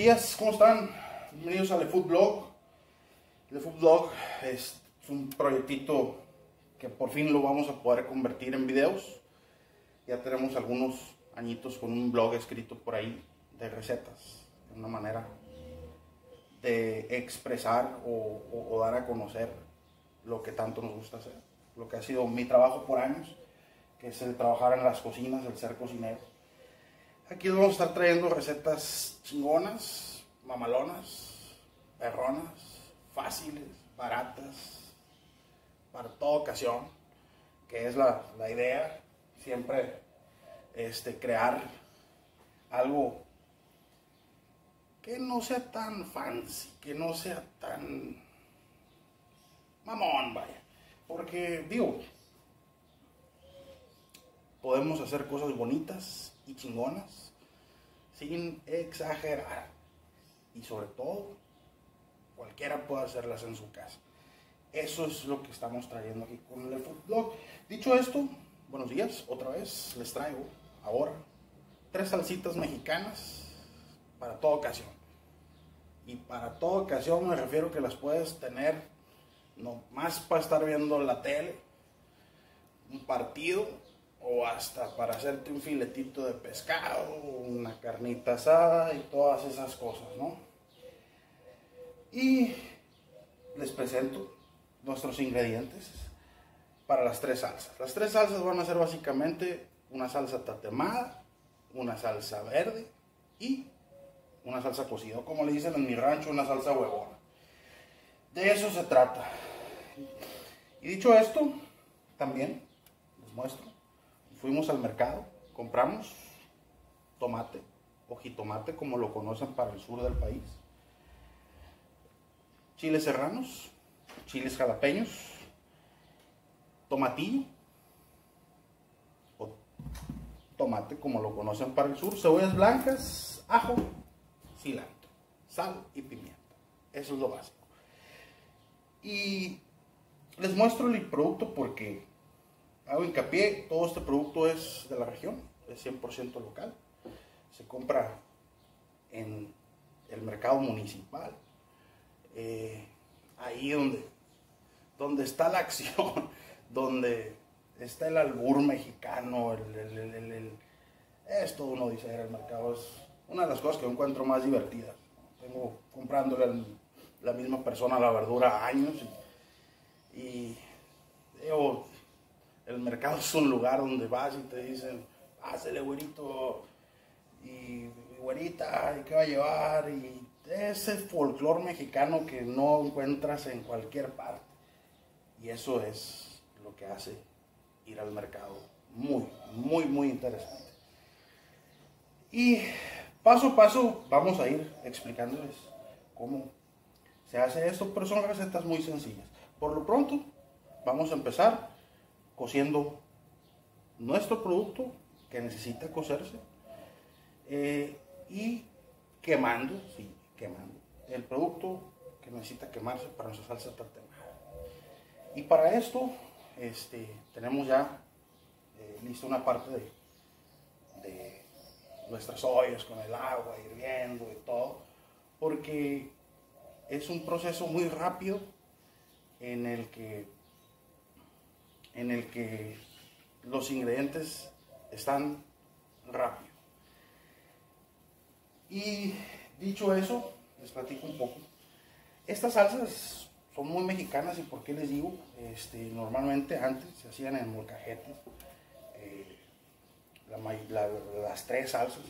días, ¿cómo están? Bienvenidos al Food Blog. El Food Blog es un proyectito que por fin lo vamos a poder convertir en videos. Ya tenemos algunos añitos con un blog escrito por ahí de recetas, una manera de expresar o dar a conocer lo que tanto nos gusta hacer, lo que ha sido mi trabajo por años, que es el trabajar en las cocinas, el ser cocinero. Aquí les vamos a estar trayendo recetas chingonas, mamalonas, perronas, fáciles, baratas, para toda ocasión, que es la idea, siempre crear algo que no sea tan fancy, que no sea tan mamón, vaya, porque digo, podemos hacer cosas bonitas y chingonas sin exagerar, y sobre todo cualquiera puede hacerlas en su casa. Eso es lo que estamos trayendo aquí con el Food Blog. Dicho esto, buenos días, otra vez les traigo ahora 3 salsitas mexicanas para toda ocasión. Y para toda ocasión me refiero que las puedes tener no más para estar viendo la tele, un partido, o hasta para hacerte un filetito de pescado, una carnita asada y todas esas cosas, ¿no? Y les presento nuestros ingredientes para las 3 salsas. Las 3 salsas van a ser básicamente una salsa tatemada, una salsa verde y una salsa cocida, o como le dicen en mi rancho, una salsa huevona. De eso se trata. Y dicho esto, también les muestro. Fuimos al mercado, compramos tomate o jitomate, como lo conocen para el sur del país, chiles serranos, chiles jalapeños, tomatillo o tomate, como lo conocen para el sur, cebollas blancas, ajo, cilantro, sal y pimienta. Eso es lo básico. Y les muestro el producto porque hago hincapié, todo este producto es de la región, es 100% local. Se compra en el mercado municipal, ahí donde está la acción, donde está el albur mexicano, es todo uno dice, el mercado es una de las cosas que encuentro más divertidas. Tengo comprándole a la misma persona la verdura años y digo, el mercado es un lugar donde vas y te dicen, pásale güerito y güerita, ¿y qué va a llevar? Y ese folclore mexicano que no encuentras en cualquier parte. Y eso es lo que hace ir al mercado muy, muy, muy interesante. Y paso a paso vamos a ir explicándoles cómo se hace esto, pero son recetas muy sencillas. Por lo pronto, vamos a empezar cociendo nuestro producto que necesita cocerse y quemando el producto que necesita quemarse para nuestra salsa tatemada. Y para esto tenemos ya lista una parte de nuestras ollas con el agua hirviendo y todo, porque es un proceso muy rápido en el que los ingredientes están rápido. Y dicho eso, les platico un poco. Estas salsas son muy mexicanas, y por qué les digo, normalmente antes se hacían en molcajetes, las 3 salsas,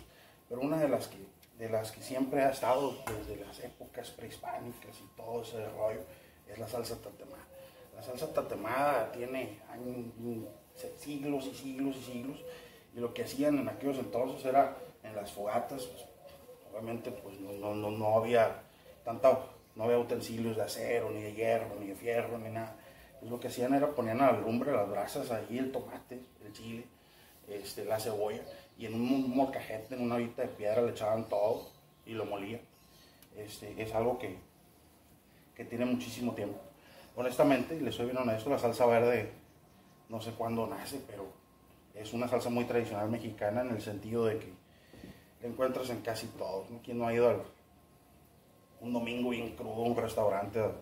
pero una de las que siempre ha estado desde las épocas prehispánicas y todo ese rollo es la salsa tatemada. La salsa tatemada tiene siglos y siglos y siglos, y lo que hacían en aquellos entonces era en las fogatas, pues, obviamente pues no había no había utensilios de acero, ni de hierro, ni de fierro, ni nada. Pues lo que hacían era ponían a la lumbre las brasas, ahí el tomate, el chile, la cebolla, y en un molcajete, en una ollita de piedra le echaban todo y lo molían. Es algo que tiene muchísimo tiempo. Honestamente, les soy bien honesto, la salsa verde no sé cuándo nace, pero es una salsa muy tradicional mexicana, en el sentido de que la encuentras en casi todos, ¿no? ¿Quién no ha ido un domingo bien crudo a un restaurante a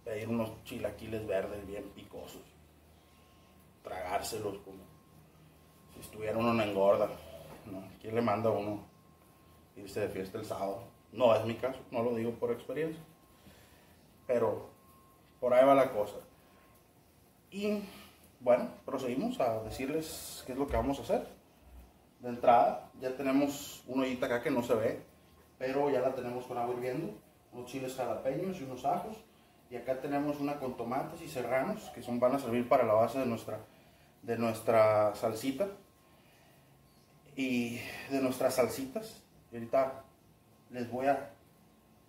pedir unos chilaquiles verdes bien picosos, tragárselos como si estuviera uno en engorda, ¿no? ¿Quién le manda a uno irse de fiesta el sábado? No es mi caso, no lo digo por experiencia, pero por ahí va la cosa. Y bueno, procedimos a decirles qué es lo que vamos a hacer. De entrada, ya tenemos una ollita acá que no se ve, pero ya la tenemos con agua hirviendo, unos chiles jalapeños y unos ajos. Y acá tenemos una con tomates y serranos, que van a servir para la base de nuestra salsita. Y de nuestras salsitas. Y ahorita les voy a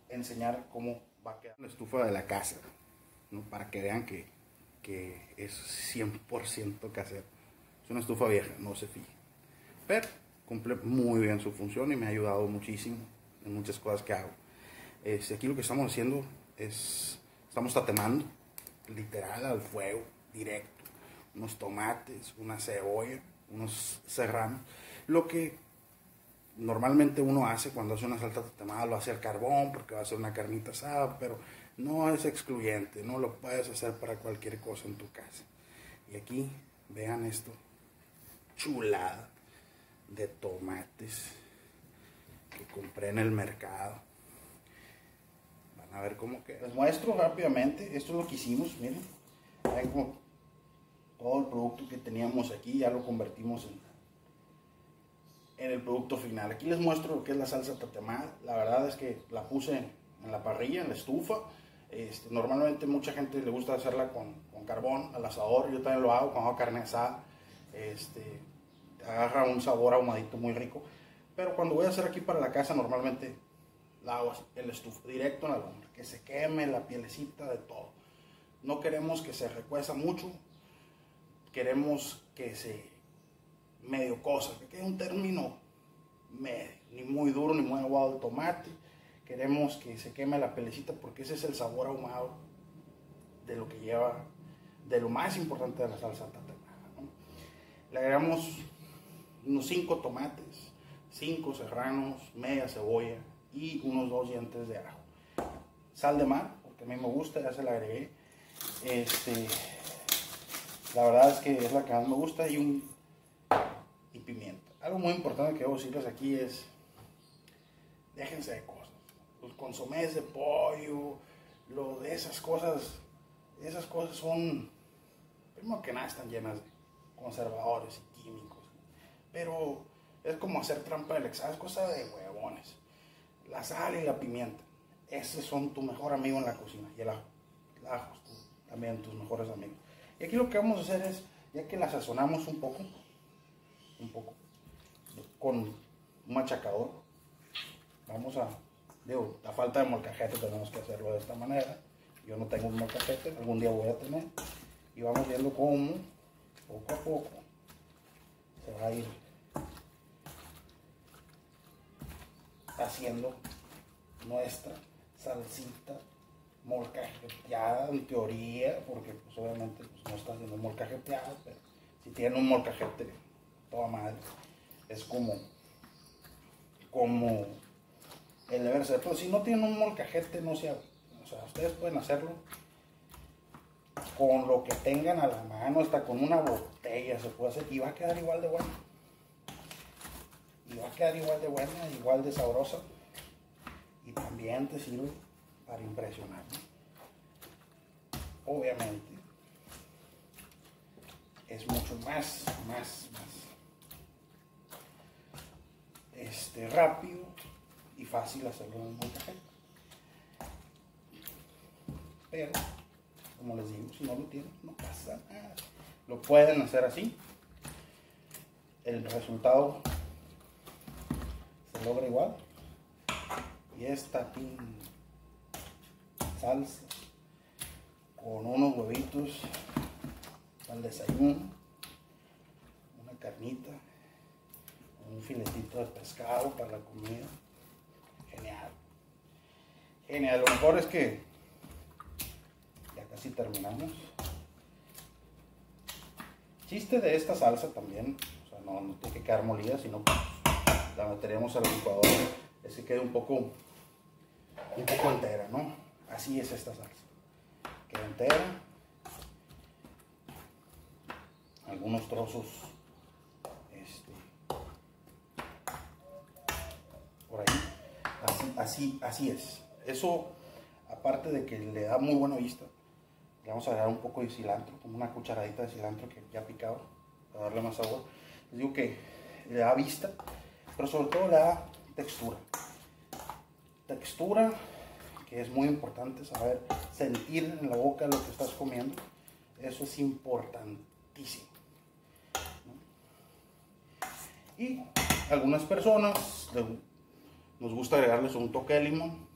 enseñar cómo va a quedar la estufa de la casa, ¿no? Para que vean que es 100% casera. Es una estufa vieja, no se fije. Pero cumple muy bien su función y me ha ayudado muchísimo en muchas cosas que hago. Aquí lo que estamos haciendo es, estamos tatemando, literal al fuego, directo. Unos tomates, una cebolla, unos serranos. Lo que normalmente uno hace cuando hace una salsa tatemada, lo hace al carbón porque va a ser una carnita asada, pero no es excluyente, no lo puedes hacer para cualquier cosa en tu casa. Y aquí, vean esto, chulada de tomates que compré en el mercado. Van a ver cómo queda. Les muestro rápidamente, esto es lo que hicimos, miren. Ven como todo el producto que teníamos aquí ya lo convertimos en el producto final. Aquí les muestro lo que es la salsa tatemada. La verdad es que la puse en la parrilla, en la estufa. Normalmente mucha gente le gusta hacerla con carbón al asador. Yo también lo hago cuando hago carne asada. Agarra un sabor ahumadito muy rico. Pero cuando voy a hacer aquí para la casa, normalmente la hago en la estufa, directo en la lumbre, que se queme la pielecita de todo. No queremos que se recueza mucho, queremos que se medio cosa, que quede un término medio, ni muy duro ni muy aguado el tomate. Queremos que se queme la pielecita porque ese es el sabor ahumado de lo que lleva, de lo más importante de la salsa tatemada, ¿no? Le agregamos unos 5 tomates, 5 serranos, media cebolla y unos 2 dientes de ajo. Sal de mar, porque a mí me gusta, ya se la agregué. La verdad es que es la que más me gusta, y pimienta. Algo muy importante que debo decirles aquí es, déjense de cosas. Los consomés de pollo, esas cosas son, primero que nada, están llenas de conservadores y químicos. Pero es como hacer trampa del examen, es cosa de huevones. La sal y la pimienta, esos son tu mejor amigo en la cocina. Y el ajo también tus mejores amigos. Y aquí lo que vamos a hacer es, ya que la sazonamos un poco, con un machacador, vamos a, a falta de molcajete tenemos que hacerlo de esta manera. Yo no tengo un molcajete, algún día voy a tener. Y vamos viendo cómo, poco a poco, se va a ir haciendo nuestra salsita molcajeteada, en teoría, porque pues obviamente pues, no está haciendo molcajeteada, pero si tiene un molcajete toda madre, es como el deber ser. Pero si no tiene un molcajete, no se haga. O sea, ustedes pueden hacerlo con lo que tengan a la mano, hasta con una botella se puede hacer y va a quedar igual de buena. Y va a quedar igual de buena, igual de sabrosa. Y también te sirve para impresionar, ¿no? Obviamente es mucho más rápido y fácil hacerlo en un molcajete. Pero como les digo, si no lo tienen, no pasa nada. Lo pueden hacer así. El resultado se logra igual. Y esta salsa con unos huevitos al desayuno, una carnita, un filetito de pescado para la comida. Genial. Genial. Lo mejor es que ya casi terminamos. Chiste de esta salsa también, o sea, no tiene que quedar molida, sino que la meteremos a la licuadora. Es que quede un poco un poco entera, ¿no? Así es esta salsa. Queda entera. Algunos trozos por ahí. Así es. Eso, aparte de que le da muy buena vista, le vamos a agregar un poco de cilantro, como una cucharadita de cilantro que ya picado, para darle más sabor. Les digo que le da vista, pero sobre todo le da textura. Textura que es muy importante, saber sentir en la boca lo que estás comiendo. Eso es importantísimo. Y algunas personas nos gusta agregarles un toque de limón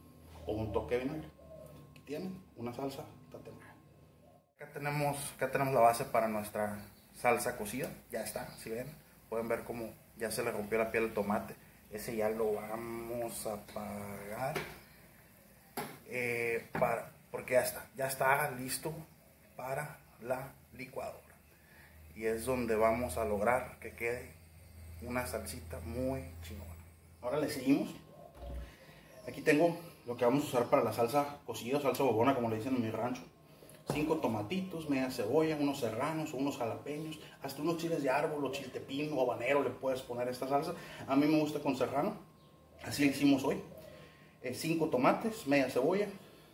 o un toque de vinagre. Aquí tienen una salsa tatemada. Acá tenemos la base para nuestra salsa cocida. Ya está, si ven, pueden ver cómo ya se le rompió la piel al tomate. Ese ya lo vamos a apagar porque ya está listo para la licuadora. Y es donde vamos a lograr que quede una salsita muy chingona. Ahora le seguimos. Aquí tengo lo que vamos a usar para la salsa cocida, salsa bobona, como le dicen en mi rancho. 5 tomatitos, media cebolla, unos serranos, unos jalapeños, hasta unos chiles de árbol o chiltepín o habanero le puedes poner esta salsa. A mí me gusta con serrano, así lo hicimos hoy. 5 tomates, media cebolla,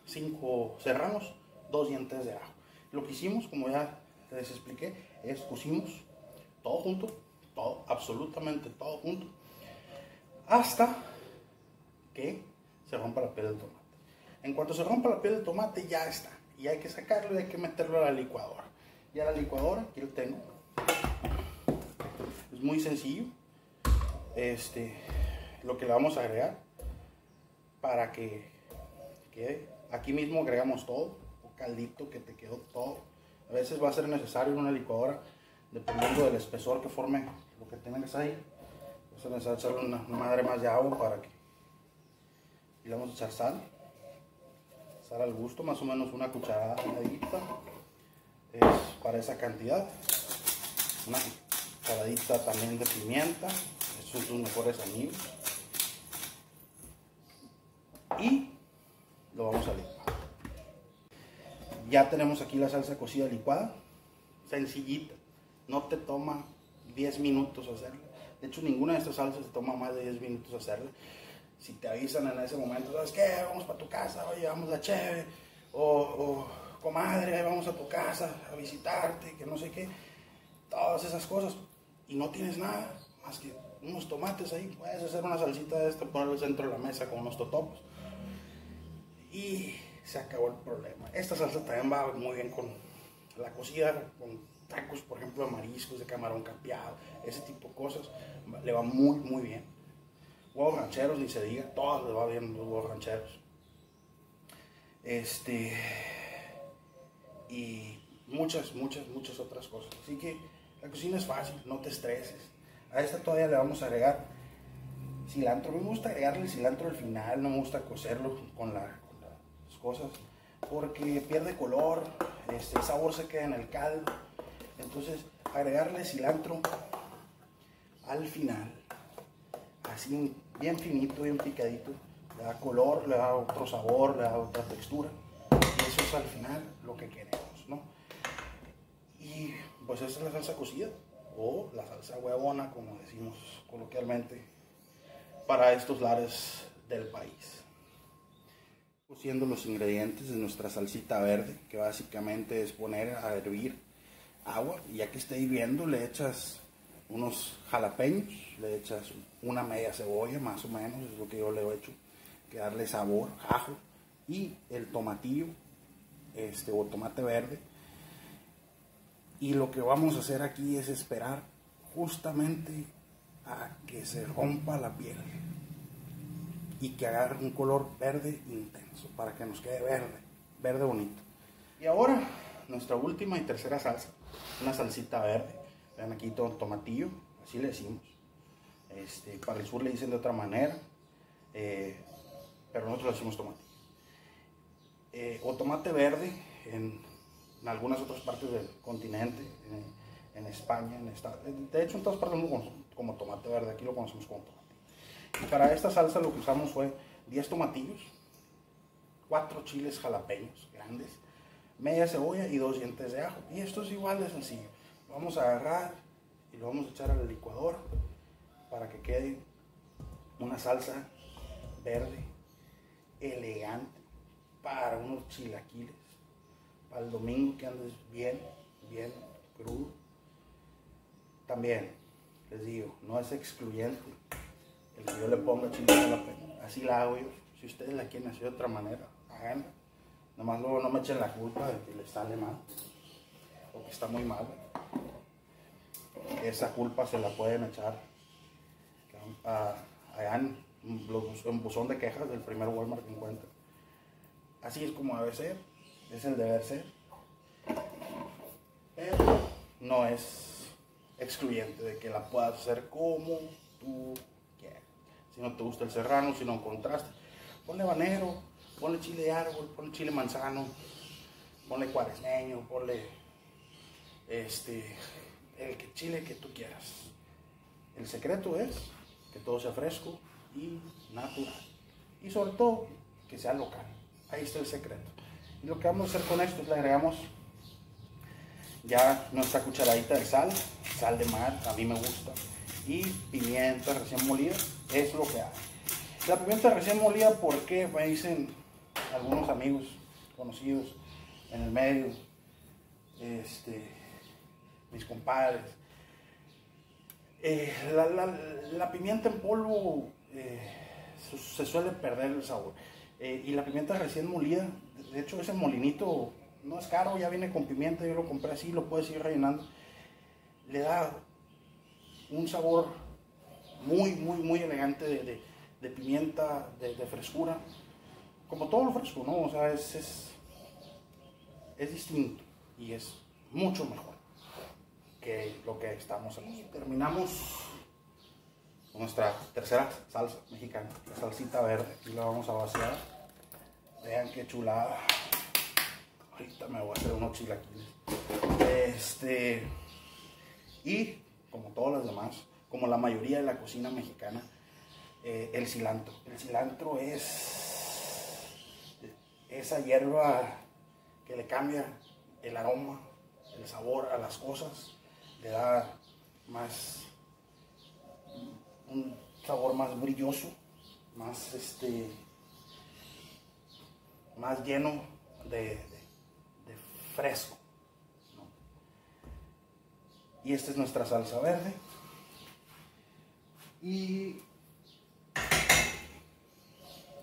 5 serranos, 2 dientes de ajo. Lo que hicimos, como ya les expliqué, es cocimos todo junto, todo, absolutamente todo junto, hasta que se rompa la piel del tomate. En cuanto se rompa la piel del tomate, ya está. Y hay que sacarlo y hay que meterlo a la licuadora. Ya la licuadora, aquí lo tengo. Es muy sencillo. Lo que le vamos a agregar para que quede. Aquí mismo agregamos todo, un caldito que te quedó todo. A veces va a ser necesario una licuadora, dependiendo del espesor que forme lo que tengas ahí. Va a ser necesario echarle una madre más de agua para que. Y le vamos a echar sal. Sal al gusto, más o menos una cucharada medianita. Es para esa cantidad. Una cucharadita también de pimienta. Esos son sus mejores amigos. Y lo vamos a licuar. Ya tenemos aquí la salsa cocida licuada. Sencillita. No te toma 10 minutos hacerla. De hecho, ninguna de estas salsas te toma más de 10 minutos hacerla. Si te avisan en ese momento, ¿sabes qué? Vamos para tu casa, llevamos la cheve, o comadre, vamos a tu casa a visitarte, que no sé qué, todas esas cosas, y no tienes nada más que unos tomates ahí, puedes hacer una salsita de esta, ponerlo al centro de la mesa con unos totopos, y se acabó el problema. Esta salsa también va muy bien con la cocida, con tacos, por ejemplo, de mariscos, de camarón capeado, ese tipo de cosas, le va muy, muy bien. Huevos rancheros, ni se diga, todos les va bien los huevos rancheros. Y muchas otras cosas. Así que la cocina es fácil, no te estreses. A esta todavía le vamos a agregar cilantro. Me gusta agregarle el cilantro al final, no me gusta cocerlo con las cosas, porque pierde color, el sabor se queda en el caldo. Entonces, agregarle cilantro al final, así bien finito, bien picadito, le da color, le da otro sabor, le da otra textura, y eso es al final lo que queremos, ¿no? Y pues esa es la salsa cocida, o la salsa huevona, como decimos coloquialmente, para estos lares del país. Cociendo los ingredientes de nuestra salsita verde, que básicamente es poner a hervir agua, y ya que esté hirviendo le echas unos jalapeños, le echas una media cebolla, más o menos, es lo que yo le he hecho, que darle sabor, ajo, y el tomatillo, o tomate verde. Y lo que vamos a hacer aquí es esperar justamente a que se rompa la piel y que agarre un color verde intenso, para que nos quede verde bonito. Y ahora nuestra última y tercera salsa, una salsita verde. Vean aquí todo tomatillo, así le decimos. Para el sur le dicen de otra manera, pero nosotros le decimos tomatillo. O tomate verde en algunas otras partes del continente, en España, de hecho en todas partes como tomate verde, aquí lo conocemos como tomate. Y para esta salsa lo que usamos fue 10 tomatillos, 4 chiles jalapeños grandes, media cebolla y 2 dientes de ajo. Y esto es igual de sencillo. Lo vamos a agarrar y lo vamos a echar al licuador para que quede una salsa verde elegante para unos chilaquiles, para el domingo que andes bien crudo. También les digo, no es excluyente el que yo le ponga chile jalapeño, así la hago yo. Si ustedes la quieren hacer de otra manera, háganla. Nomás luego no me echen la culpa de que les sale mal o que está muy mal. Esa culpa se la pueden echar allá en buzón de quejas del primer Walmart que encuentren. Así es como debe ser, es el deber ser, pero no es excluyente de que la puedas hacer como tú quieras. Si no te gusta el serrano, si no encontraste, ponle habanero, ponle chile de árbol, ponle chile manzano, ponle cuaresmeño, ponle el chile que tú quieras. El secreto es que todo sea fresco y natural, y sobre todo que sea local. Ahí está el secreto. Y lo que vamos a hacer con esto es le agregamos ya nuestra cucharadita de sal de mar, a mí me gusta, y pimienta recién molida, es lo que hay. La pimienta recién molida, porque me dicen algunos amigos conocidos en el medio, mis compadres, la pimienta en polvo se suele perder el sabor. Y la pimienta recién molida, de hecho ese molinito no es caro, ya viene con pimienta, yo lo compré así, lo puedes ir rellenando. Le da un sabor muy elegante de pimienta, de frescura, como todo lo fresco, ¿no? O sea, es distinto y es mucho mejor que lo que estamos haciendo. Terminamos con nuestra tercera salsa mexicana, la salsita verde, y la vamos a vaciar. Vean qué chulada. Ahorita me voy a hacer unos chilaquiles. Y como todas las demás, como la mayoría de la cocina mexicana, el cilantro. El cilantro es esa hierba que le cambia el aroma, el sabor a las cosas, le da más, un sabor más brilloso, más más lleno de fresco, ¿no? Y esta es nuestra salsa verde. Y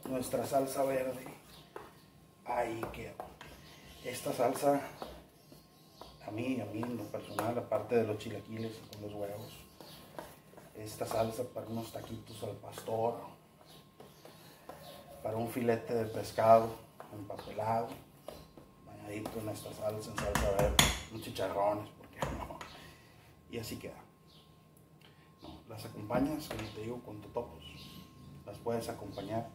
nuestra salsa verde ahí quedó. Esta salsa a mí en lo personal, aparte de los chilaquiles con los huevos, esta salsa para unos taquitos al pastor, para un filete de pescado empapelado, bañadito en esta salsa, en salsa verde, unos chicharrones, ¿por qué no? Y así queda. No, las acompañas, como te digo, con totopos. Las puedes acompañar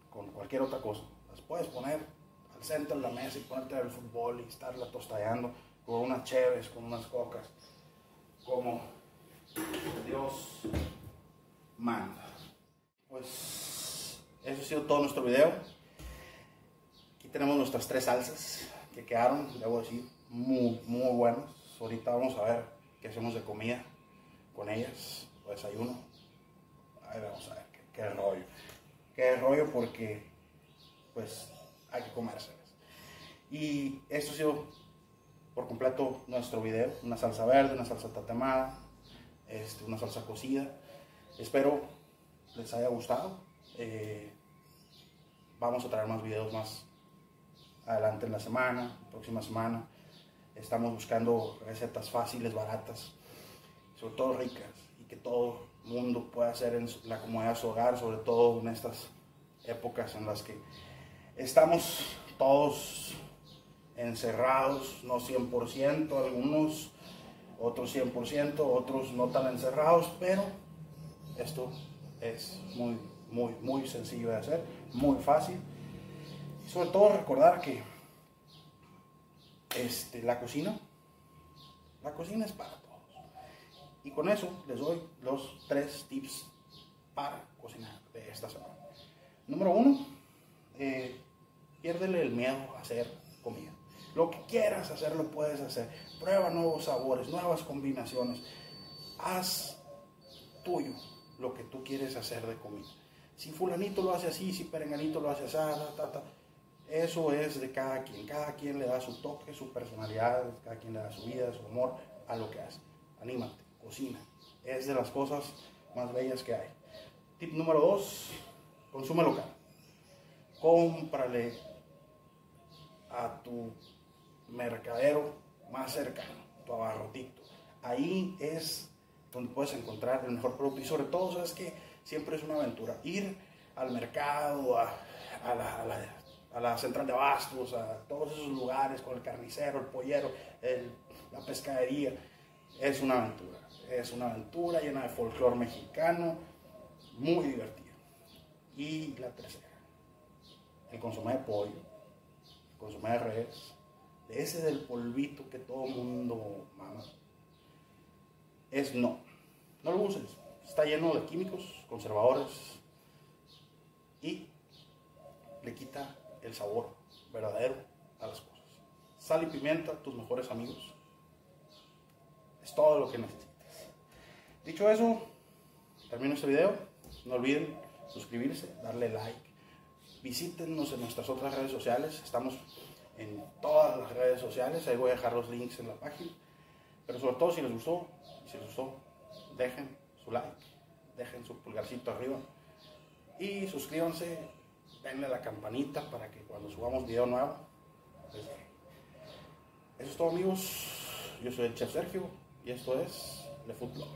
con cualquier otra cosa. Las puedes poner al centro de la mesa y ponerte al fútbol y estarla tostadeando con unas cheves, con unas cocas, como Dios manda. Pues eso ha sido todo nuestro video. Aquí tenemos nuestras 3 salsas que quedaron, debo decir, muy buenas. Ahorita vamos a ver qué hacemos de comida con ellas, o desayuno. Ahí vamos a ver qué rollo. Qué rollo, porque pues hay que comérselas. Y esto ha sido por completo nuestro video. Una salsa verde, una salsa tatemada, una salsa cocida. Espero les haya gustado. Vamos a traer más videos más adelante en la semana, próxima semana. Estamos buscando recetas fáciles, baratas, sobre todo ricas, y que todo el mundo pueda hacer en la comodidad de su hogar, sobre todo en estas épocas en las que estamos todos encerrados, no 100%, algunos, otros 100%, otros no tan encerrados, pero esto es muy sencillo de hacer, muy fácil. Y sobre todo recordar que la cocina es para todos. Y con eso les doy los 3 tips para cocinar de esta semana. Número uno, piérdele el miedo a hacer comida. Lo que quieras hacer, lo puedes hacer. Prueba nuevos sabores, nuevas combinaciones. Haz tuyo lo que tú quieres hacer de comida. Si fulanito lo hace así, si perenganito lo hace así, eso es de cada quien. Cada quien le da su toque, su personalidad, cada quien le da su vida, su amor a lo que hace. Anímate, cocina. Es de las cosas más bellas que hay. Tip número 2, consume local. Cómprale a tu mercadero más cercano, tu abarrotito. Ahí es donde puedes encontrar el mejor producto y sobre todo, sabes que siempre es una aventura ir al mercado, a la central de abastos, a todos esos lugares con el carnicero, el pollero, la pescadería. Es una aventura llena de folclore mexicano, muy divertida. Y la tercera, el consomé de pollo, el consomé de res, ese del polvito que todo mundo mama. No lo uses, está lleno de químicos, conservadores y le quita el sabor verdadero a las cosas. Sal y pimienta, tus mejores amigos, es todo lo que necesitas. Dicho eso, termino este video, no olviden suscribirse, darle like, visítenos en nuestras otras redes sociales, estamos en todas las redes sociales, ahí voy a dejar los links en la página, pero sobre todo si les gustó, dejen su like, dejen su pulgarcito arriba y suscríbanse, denle a la campanita para que cuando subamos video nuevo les llegue. Eso es todo, amigos, yo soy el Chef Sergio y esto es Le Food Blog.